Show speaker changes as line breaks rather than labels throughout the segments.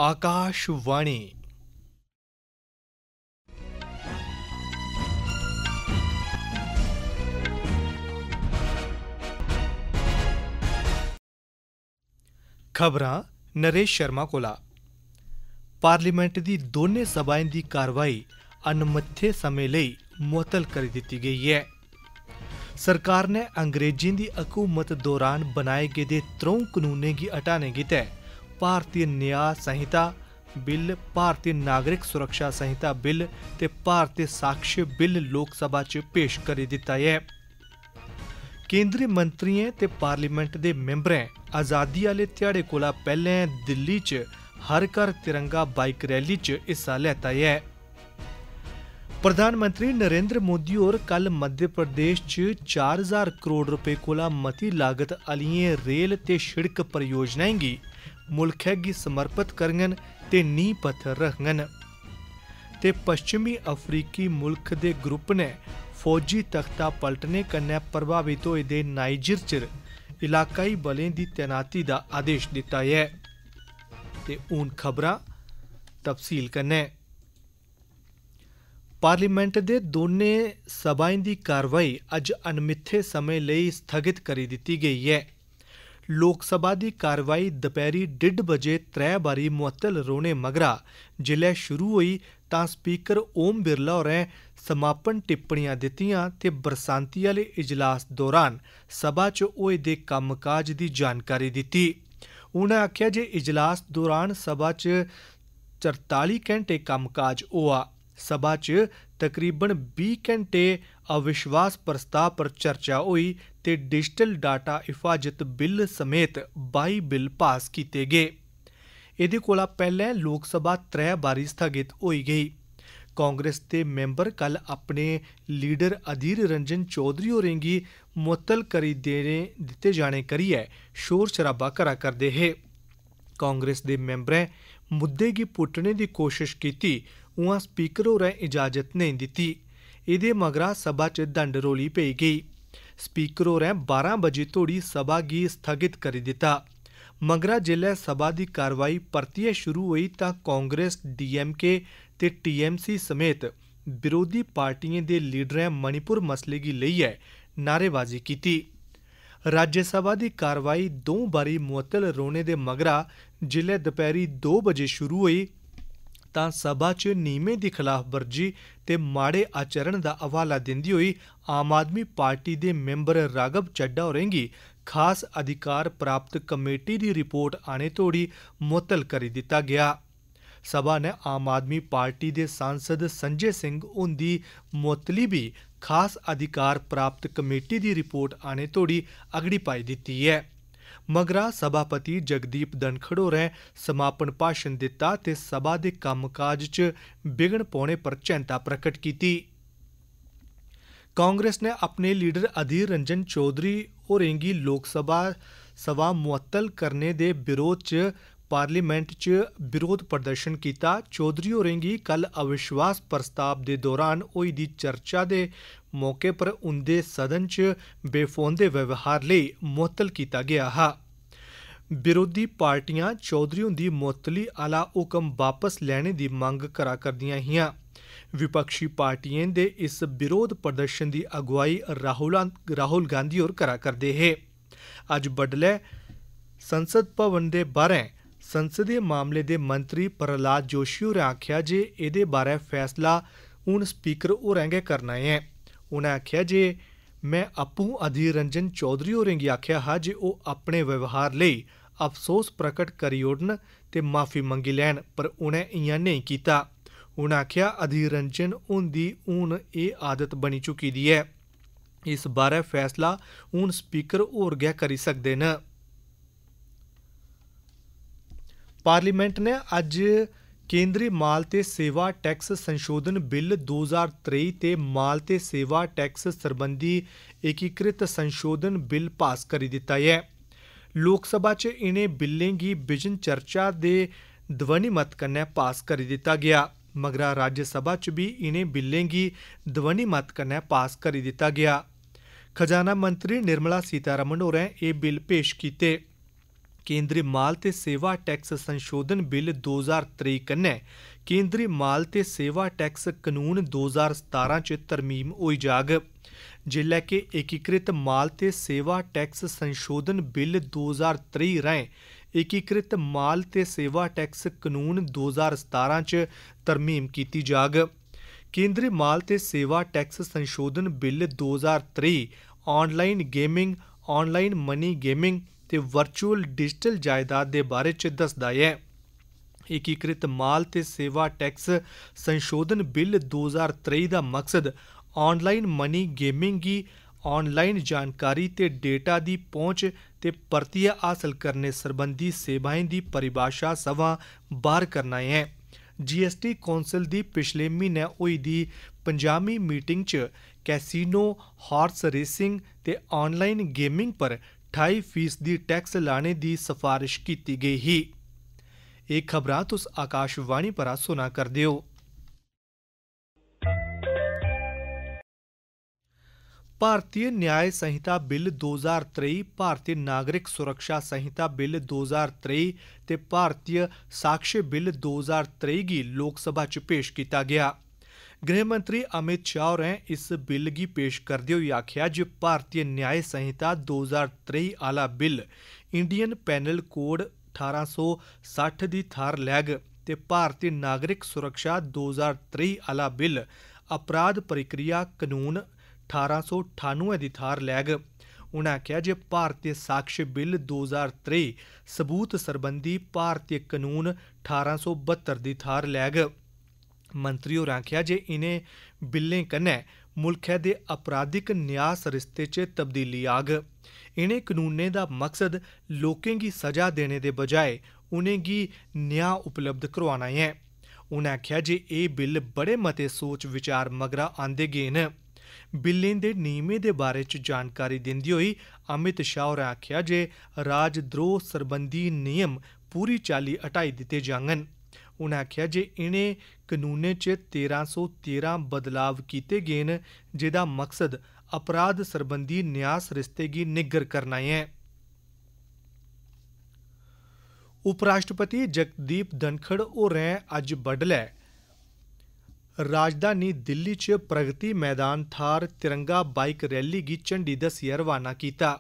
आकाशवाणी। खबरां Naresh Sharma Cola. Parliament दी दोनें सभाएं दी कारवाई अनमित्थे समें लेई मुअत्तल करी दित्ती गई है। सरकार ने अंग्रेजें दी हकूमत दौरान बनाए गेदे त्रौं कानूनें गी हटाने गितै भारतीय न्याय संहिता बिल, भारतीय नागरिक सुरक्षा संहिता बिल ते भारतीय साक्ष्य बिल लोकसभा च पेश करी दित्ता है। केंद्री मंत्रियें ते पार्लीमेंट दे मैंबरें आज़ादी आह्ले ध्याड़े कोला पैह्लें दिल्ली च हर घर तिरंगा बाइक रैली च हिस्सा लैता है। प्रधानमंत्री नरेंद्र मोदी होर कल मध्य प्रदेश च 4000 करोड़ रुपए कोला मती लागत आह्लियें रेल ते शिड़क परियोजनाएं गी मुल्खै गी समर्पित करङन ते नींह पत्थर रखङन। ते पश्चिमी अफ्रीकी मुल्ख दे ग्रुप ने फौजी तख्ता पलटने कन्नै प्रभावित होए दे नाइजर च इलाकाई बलें दी तैनाती दा आदेश दित्ता है। ते हून खबरां तफसील कन्नै। पार्लीमेंट दे दोनें सभाएं दी कारवाई अज्ज अनमित्थे समें लेई स्थगित करी दित्ती गई है। लोकसभा दी कारवाई दपैह्री 1:30 बजे 3 बारी मुअत्तल रौह्ने मगरा जिसलै शुरू होई तां स्पीकर ओम बिरला होरें समापन टिप्पणियां दित्तियां ते बरसांती आह्ले इजलास दौरान सभा च होए दे कम्मकाज दी जानकारी दित्ती। उ'नें आखेआ जे इजलास दौरान सभा च 44 घैंटे कम्मकाज होआ। सभा च तकरीबन 20 घैंटे अविश्वास प्रस्ताव पर चर्चा होई ते डिजिटल डाटा हिफाजत बिल समेत 22 बिल पास कीते गे। एह्दे कोला पैह्लें लोकसभा 3 बारी स्थगित होई गेई। कांग्रेस दे मैंबर कल अपने लीडर अधीर रंजन चौधरी होरें गी मुअत्तल करी दित्ते जाने करियै शोर शराबा करा करदे हे। कांग्रेस दे मैंबरें मुद्दे गी पुट्टने दी कोशश कीती, उ'आं स्पीकर होरें इजाजत नेईं दित्ती। एह्दे मगरा सभा च दंड रौली पेई गेई। स्पीकर होरें 12 बजे तोड़ी सभा गी स्थगित करी दित्ता। मगरा जेल्लै सभा दी कारवाई परतियै शुरू होई तां कांग्रेस, डीएमके ते टीएमसी समेत विरोधी पार्टियें दे लीडरें मणिपुर मसले गी लेइयै नारेबाजी कीती। राज्यसभा दी कारवाई 2 बारी मुअत्तल रौह्ने दे मगरा जिसलै दपैह्री 2 बजे शुरू होई तां सभा च नियमें दी खलाफवर्जी ते माड़े आचरण दा हवाला दिंदी होई आम आदमी पार्टी दे मैंबर राघव चड्ढा होरें गी खास अधिकार प्राप्त कमेटी दी रिपोर्ट आने तोड़ी मुअत्तल करी दित्ता गेआ। सभा ने आम आदमी पार्टी दे सांसद संजय सिंह हुंदी मुअत्तली भी खास अधिकार प्राप्त कमेटी दी रिपोर्ट आने तोड़ी अगड़ी पाई दित्ती है। मगरा सभापति जगदीप धनखड़ होरें समापन भाषण दित्ता ते सभा दे कम्मकाज च बिघन पौने पर चैंता प्रकट कीती। कांग्रेस ने अपने लीडर अधीर रंजन चौधरी होरें गी लोकसभा सभा मुअत्तल करने दे विरोध च पार्लीमेंट च विरोध प्रदर्शन कीता। चौधरी होरें गी कल अविश्वास प्रस्ताव दे दौरान होई दी चर्चा दे मौके पर उंदे सदन च बेफोंदे व्यवहार लेई मुअत्तल कीता गेआ हा। विरोधी पार्टियां चौधरी हुंदी मुअत्तली आह्ला हुकम वापस लैने दी मंग करा करदियां हियां। विपक्षी पार्टियें दे इस विरोध प्रदर्शन दी अगुवाई राहुल गांधी होर करा करदे हे। अज्ज बड्डलै संसद भवन दे बाह्रें संसदीय मामले दे मंत्री प्रहलाद जोशी होरें आखेआ जे एह्दे बारै फैसला हून स्पीकर होरें गै करना ऐ। उ'नें आखेआ जे मैं आपूं अधीर रंजन चौधरी होरें गी आखेआ हा जे ओह् अपने व्यवहार लेई अफसोस प्रकट करी ओड़न ते माफी मंगी लैन, पर उ'नें इ'यां नेईं कीता। उ'नें आखेआ अधीर रंजन हुंदी हून एह् आदत बनी चुकी दी ऐ। इस बारै फैसला हून स्पीकर होर गै करी सकदे न। पार्लीमेंट ने अज्ज केंद्री माल ते सेवा टैक्स संशोधन बिल 2023 ते माल ते सेवा टैक्स सरबंधी एकीकृत संशोधन बिल पास करी दित्ता है। लोकसभा च इनें बिल्लें गी बिजन चर्चा दे ध्वनिमत कन्नै पास करी दित्ता गेआ। मगरा राज्यसभा च भी इनें बिल्लें गी ध्वनिमत कन्नै पास करी दित्ता गेआ। खजाना मंत्री निर्मला सीतारमण होरें एह् बिल पेश कीते। केंद्री माल ते सेवा टैक्स संशोधन बिल 2023 कन्नै केंद्री माल ते सेवा टैक्स कानून 2017 च तरमीम होई जाग, जिल्लै कि एकीकृत माल ते सेवा टैक्स संशोधन बिल 2023 राहें एकीकृत माल ते सेवा टैक्स कानून 2017 च तरमीम कीती जाग। केंद्री माल ते सेवा टैक्स संशोधन bill 2023 online gaming, online money gaming ते वर्चुअल डिजिटल जायदाद दे बारे च दसदा ऐ। एकीकृत माल ते सेवा टैक्स संशोधन बिल 2023 दा मकसद ऑनलाइन मनी गेमिंग गी ऑनलाइन जानकारी ते डेटा दी पहुंच ते परतियै हासल करने सरबंधी सेवाएं दी परिभाषा सवां बाहर करना ऐ। GST कौंसल दी पिछले म्हीने होई दी 50वीं मीटिंग च कैसीनो, हॉर्स रेसिंग ते ऑनलाइन गेमिंग पर 28% टैक्स लाने दी सफारिश कीती गई ही। एह् खबरां तुस आकाशवाणी परा सुना करदे हो। भारतीय न्याय संहिता बिल 2023, भारतीय नागरिक सुरक्षा संहिता बिल 2023 ते भारतीय साक्ष्य बिल 2023 गी लोकसभा च पेश कीता गया। गृह मंत्री अमित शाह होरें इस बिल गी पेश करदे होई आखेआ जे भारतीय न्याय संहिता 2023 आह्ला बिल इंडियन पैनल कोड 1860 दी थाह्र लैग ते भारतीय नागरिक सुरक्षा 2023 आह्ला बिल अपराध प्रक्रिया कानून 1898 दी थाह्र लैग। उ'नें आखेआ जे भारतीय साक्ष्य बिल 2023 सबूत सरबंधी भारतीय कानून 1872 दी थाह्र लैग। मंत्री होरें आखेआ जे इनें बिल्लें कन्नै मुल्खै दे अपराधिक न्याय सरिस्ते च तब्दीली आग। इनें कानूनें दा मकसद लोकें गी सजा देने दे बजाए उ'नें गी न्याय उपलब्ध करोआना ऐ। उ'नें आखेआ जे एह् बिल बड़े मते सोच विचार मगरा आंदे गे न। बिल्लें दे नियमें दे बारे च जानकारी दिंदे होई अमित शाह होरें आखेआ जे राजद्रोह सरबंधी नियम पूरी चाल्ली हटाई दित्ते जाङन। उ'नें आखेआ जे इनें कानूनें च 1313 बदलाव कीते गे न, जेह्दा मकसद अपराध सरबंधी न्याय सरिस्ते गी निग्गर करना ऐ। उपराष्ट्रपति जगदीप धनखड़ होरें अज्ज बड्डलै राजधानी दिल्ली च प्रगति मैदान थाह्र तिरंगा बाइक रैली गी झंडी दस्सियै रवाना कीता।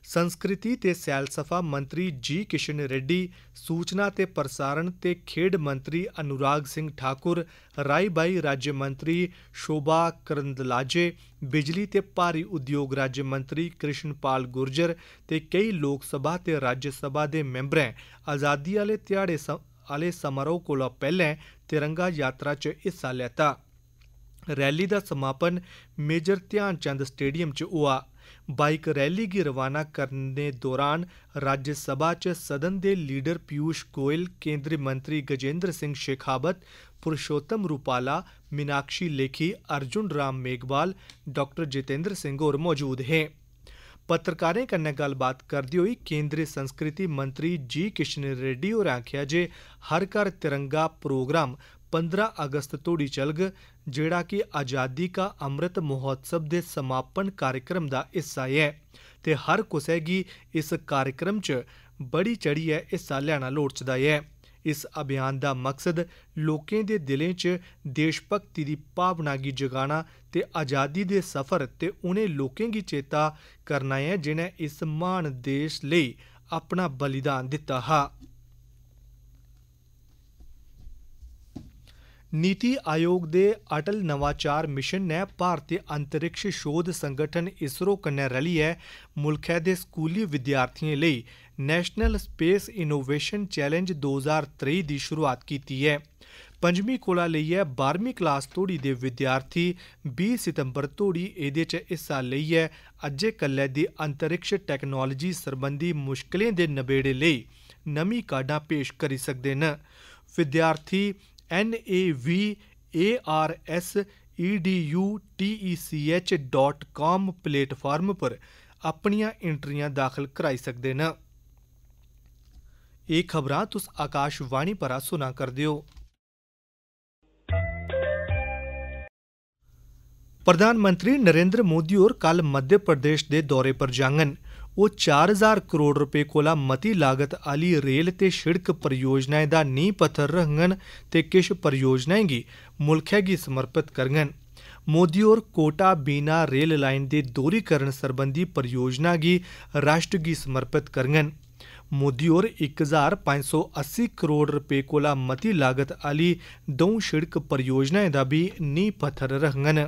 संस्कृति ते सैलसफा मंत्री जी किशन रेड्डी, सूचना ते प्रसारण ते खेड मंत्री अनुराग सिंह ठाकुर, राई-बाई राज्य मंत्री शोभा करंदलाजे, बिजली ते भारी उद्योग राज्य मंत्री कृष्ण पाल गुर्जर ते केई लोकसभा ते राज्यसभा दे मैंबरें आज़ादी आह्ले ध्याड़े आह्ले समारोह कोला पैह्लें तिरंगा यात्रा च हिस्सा लैता। रैली दा समापन मेजर ध्यानचंद स्टेडियम च होआ। बाइक रैली गी रवाना करने दौरान राज्यसभा च सदन दे लीडर पीयूष गोयल, केंद्री मंत्री गजेंद्र सिंह शेखावत, पुरुषोत्तम रूपाला, मीनाक्षी लेखी, अर्जुन राम मेघवाल, डॉक्टर जितेंद्र सिंह होर मौजूद हे। पत्रकारें कन्नै गल्लबात करदे होई केंद्री संस्कृति मंत्री जी किशन रेड्डी होरें आखेआ जे हर घर तिरंगा प्रोग्राम 15 अगस्त तोड़ी चलग, जेह्ड़ा कि आज़ादी का अमृत महोत्सव दे समापन कार्यक्रम दा हिस्सा ऐ ते हर कुसै गी इस कार्यक्रम च बड़ी चढ़ियै हिस्सा लैना लोड़चदा ऐ। इस अभियान दा मकसद लोकें दे दिलें च देशभक्ति दी भावना गी जगाना ते आज़ादी दे सफर ते उ'नें लोकें गी चेता करना ऐ जिनें इस महान देश लेई अपना बलिदान दित्ता हा। नीति आयोग दे अटल नवाचार मिशन ने भारतीय अंतरिक्ष शोध संगठन इसरो कन्नै रलियै मुल्खै दे स्कूली विद्यार्थियें लेई नेशनल स्पेस इनोवेशन चैलेंज 2023 दी शुरुआत कीती ऐ। 5वीं कोला लेइयै 12वीं क्लास तोड़ी दे विद्यार्थी 20 सितंबर तोड़ी एह्दे च हिस्सा लेइयै अज्जै कल्लै दी अंतरिक्ष टैक्नोलोजी सरबंधी मुश्कलें दे नबेड़े लेई नमीं काढां पेश करी सकदे न। विद्यार्थी navars.edutech.com प्लेटफार्म पर अपनियां एंट्रियां दाखल कराई सकदे न। एह् खबरां तुस आकाशवाणी परा सुना करदे हो। प्रधानमंत्री नरेंद्र मोदी होर कल मध्य प्रदेश दे दौरे पर जाङन। वो 4000 करोड़ रुपए कोला मती लागत आली रेल ते शिड़क परियोजनाएं दा नींह पत्थर रखङन ते किश परियोजनाएं गी मुल्खै गी समर्पित करङन। मोदी होर कोटा बीना रेल लाइन दे दोहरीकरण सरबंधी परियोजना गी राष्ट्र गी समर्पित करङन। मोदी होर 1580 करोड़ रुपए कोला मती लागत आली 2 शिड़क परियोजनाएं दा भी नींह पत्थर रखङन।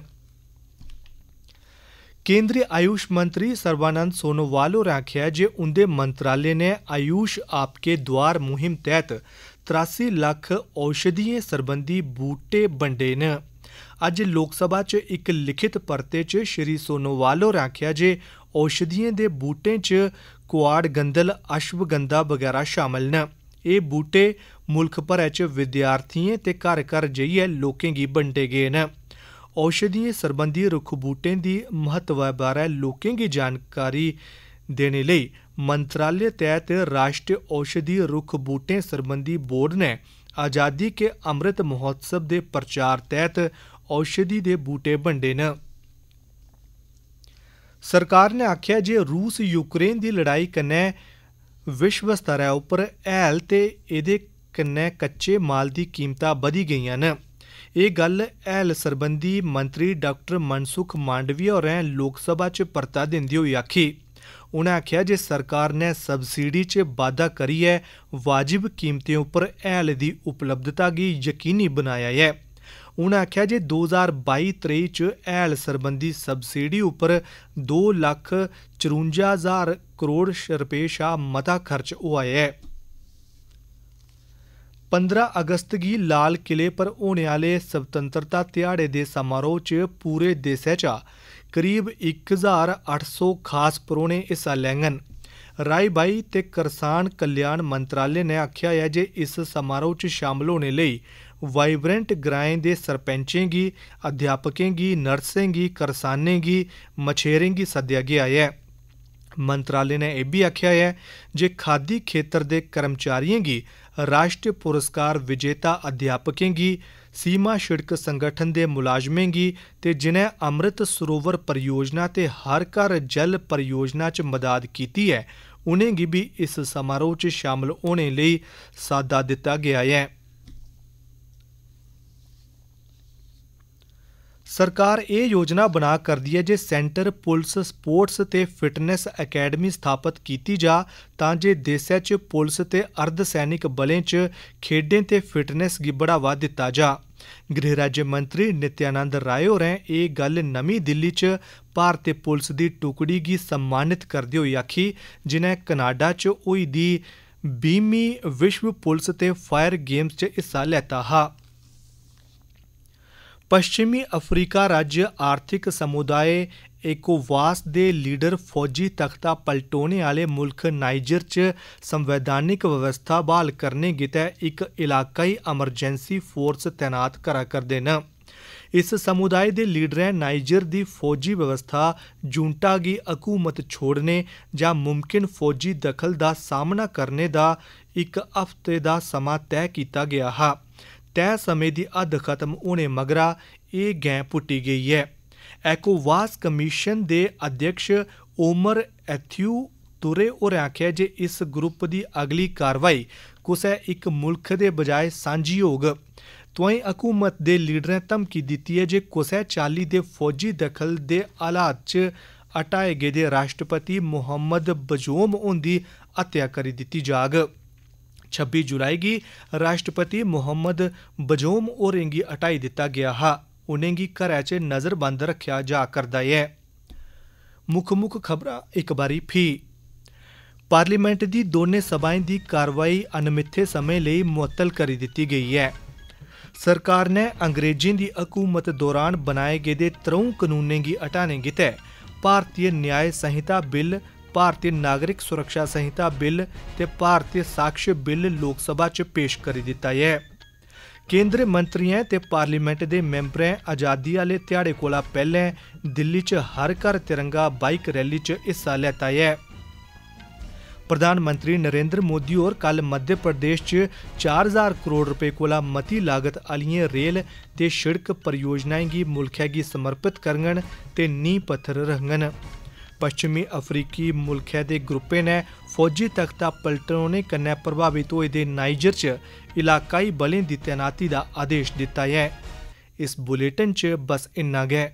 केंद्रीय आयुष मंत्री सर्बानंद सोनोवाल होरें आखेआ जे उंदे मंत्रालय ने आयुष आपके द्वार मुहिम तैह्त 83 लाख औषधियें सरबंधी बूटे बंडे न। अज्ज लोकसभा च इक लिखित परते च श्री सोनोवाल होरें आखेआ जे औषधियें दे बूटें च कुआड़ गंदल, अश्वगंधा बगैरा शामल न। एह् बूटे मुल्ख भरै च विद्यार्थियें ते घर घर जाइयै लोकें गी बंडे गे न। औषधियें सरबंधी रुक्ख बूटें दी महत्व बारै लोकें गी जानकारी देने लेई मंत्रालय तैह्त राष्ट्रीय औषधि रुक्ख बूटें सरबंधी बोर्ड ने आज़ादी के अमृत महोत्सव दे प्रचार तैह्त औषधि दे बूटे बंडे न। सरकार ने आखेआ जे रूस यूक्रेन दी लड़ाई कन्नै विश्व स्तरै उप्पर हैल ते एह्दे कन्नै कच्चे माल दी कीमतां बधी गेइयां न। एह् गल्ल हैल सरबंधी मंत्री डॉक्टर मनसुख मांडविया होरें लोकसभा च परता दिंदे होई आखी। उ'नें आखेआ जे सरकार ने सबसिडी च बाद्धा करियै वाजिब कीमतें उप्पर हैल दी उपलब्धता गी यकीनी बनाया ऐ। उ'नें आखेआ जे 2022-23 च हैल सरबंधी सबसिडी उप्पर 2,54,000 करोड़ रुपए शा मता खर्च होआ ऐ। 15 अगस्त गी लाल किले पर होने आह्ले स्वतंत्रता ध्याड़े दे समारोह च पूरे देशै चा करीब 1800 खास परौह्ने हिस्सा लैङन। राई बाई ते करसान कल्याण मंत्रालय ने आखेआ ऐ जे इस समारोह च शामल होने लेई वाइब्रेंट ग्राएं दे सरपंचें गी, अध्यापकें गी, नर्सें गी, करसानें गी, मछेरें गी सद्देआ गेआ ऐ। मंत्रालय ने एह् बी आखेआ ऐ जे खादी खेतर दे कर्मचारियें गी, राष्ट्रीय पुरस्कार विजेता अध्यापकें गी, सीमा शिड़क संगठन दे मुलाजमें गी ते जिनें अमृत सरोवर परियोजना ते हर घर जल परियोजना च मदाद कीती ऐ, उ'नेंगी बी इस समारोह च शामल होने लेई साद्दा दित्ता गेआ ऐ। सरकार एह् योजना बना करदी ऐ जे सेंटर पुलस स्पोर्ट्स ते फिटनेस अकैडमी स्थापत कीती जा तां जे देशै च पुलस ते अर्धसैनिक बलें च खेड्डें ते फिटनेस गी बढ़ावा दित्ता जा। गृह राज्य मंत्री नित्यानंद राय होरें एह् गल्ल नमीं दिल्ली च भारतीय पुलस दी टुकड़ी गी सम्मानित करदे होई आखी, जिनें कनाडा च होई दी 20वीं विश्व पुलस ते फायर गेम्स च हिस्सा लैता हा। पश्चिमी अफ्रीका राज्य आर्थिक समुदाय एकोवास दे लीडर फौजी तख्ता पलटोने आह्ले मुल्ख नाइजर च संवैधानिक व्यवस्था बहाल करने गितै इक इलाकाई अमरजैंसी फोर्स तैनात करा करदे न। इस समुदाय दे लीडरें नाइजर दी फौजी व्यवस्था जुंटा गी हकूमत छोड़ने जां मुमकिन फौजी दखल दा सामना करने दा इक हफ्ते दा समां तैऽ कीता गेआ हा। तय समें दी हद खत्म होने मगरा एह् गैं पुट्टी गेई ऐ। एकोवास कमीशन दे अध्यक्ष ओमर एथ्यू तुरे होरें आखेआ जे इस ग्रुप दी अगली कार्रवाई कुसै इक मुल्ख दे बजाय सांझी होग। तोआईं हकूमत दे लीडरें धमकी दित्ती ऐ जे कुसै चाल्ली दे फौजी दखल दे हालात च हटाए गेदे राष्ट्रपति मोहम्मद बजोम हुंदी हत्या करी दित्ती जाग। 26 जुलाई गी राष्ट्रपति मोहम्मद बजोम होरें गी हटाई दित्ता गेआ हा। उ'नेंगी घरै च नज़रबंद रक्खेआ जा करदा ऐ। मुक्ख खबरां इक बारी फ्ही। पार्लीमेंट दी दोनें सभाएं दी कार्रवाई अनमित्थे समें लेई मुअत्तल करी दित्ती गेई ऐ। सरकार ने अंग्रेजें दी हकूमत दौरान बनाए गेदे 3 कनूनें गी हटाने गितै भारतीय न्याय संहिता बिल, भारतीय नागरिक सुरक्षा संहिता बिल ते भारतीय साक्ष्य बिल लोकसभा च पेश करी दित्ता ऐ। केंद्री मंत्रियें ते पार्लीमेंट दे मैंबरें आज़ादी आह्ले ध्याड़े कोला पैह्लें दिल्ली च हर घर तिरंगा बाइक रैली च हिस्सा लैता ऐ। प्रधानमंत्री नरेंद्र मोदी होर कल मध्य प्रदेश च 4000 करोड़ रुपए कोला मती लागत आह्लियें रेल ते शिड़क परियोजनाएं गी मुल्खै गी समर्पित करङन ते नींह पत्थर रखङन। पश्चिमी अफ्रीकी मुल्खै दे ग्रुपें ने फौजी तख्ता पलटोने कन्नै प्रभावित होए दे नाइजर च इलाकाई बलें दी तैनाती दा आदेश दित्ता है। इस बुलेटिन च बस इन्ना गै।